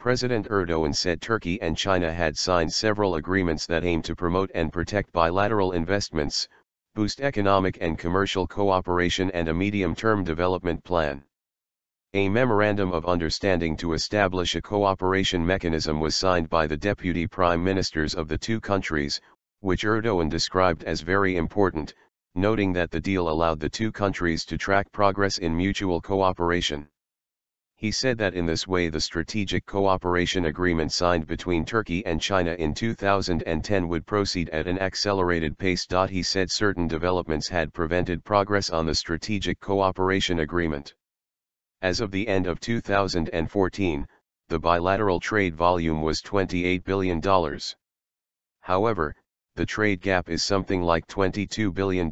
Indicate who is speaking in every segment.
Speaker 1: President Erdoğan said Turkey and China had signed several agreements that aim to promote and protect bilateral investments, boost economic and commercial cooperation and a medium-term development plan. A memorandum of understanding to establish a cooperation mechanism was signed by the deputy prime ministers of the two countries, which Erdoğan described as very important, noting that the deal allowed the two countries to track progress in mutual cooperation. He said that in this way the strategic cooperation agreement signed between Turkey and China in 2010 would proceed at an accelerated pace. He said certain developments had prevented progress on the strategic cooperation agreement. As of the end of 2014, the bilateral trade volume was $28 billion. However, the trade gap is something like $22 billion.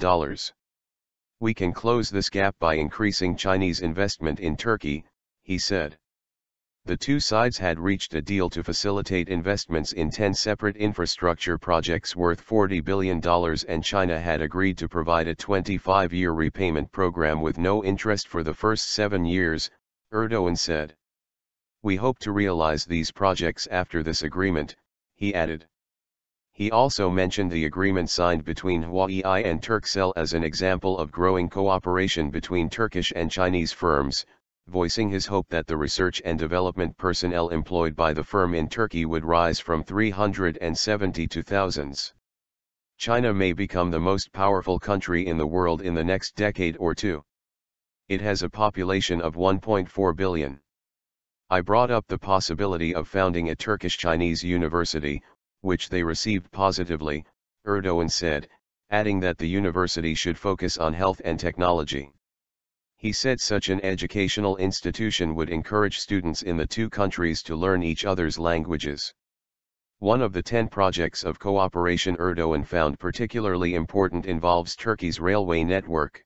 Speaker 1: We can close this gap by increasing Chinese investment in Turkey, he said. The two sides had reached a deal to facilitate investments in 10 separate infrastructure projects worth $40 billion, and China had agreed to provide a 25-year repayment program with no interest for the first 7 years, Erdoğan said. We hope to realize these projects after this agreement, he added. He also mentioned the agreement signed between Huawei and Turkcell as an example of growing cooperation between Turkish and Chinese firms, voicing his hope that the research and development personnel employed by the firm in Turkey would rise from 370 to thousands. China may become the most powerful country in the world in the next decade or two. It has a population of 1.4 billion. I brought up the possibility of founding a Turkish-Chinese university, which they received positively, Erdoğan said, adding that the university should focus on health and technology. He said such an educational institution would encourage students in the two countries to learn each other's languages. One of the 10 projects of cooperation Erdoğan found particularly important involves Turkey's railway network.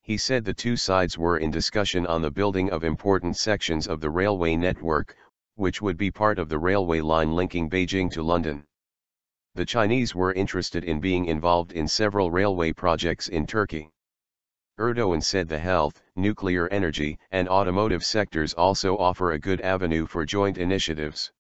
Speaker 1: He said the two sides were in discussion on the building of important sections of the railway network, which would be part of the railway line linking Beijing to London. The Chinese were interested in being involved in several railway projects in Turkey. Erdoğan said the health, nuclear energy, and automotive sectors also offer a good avenue for joint initiatives.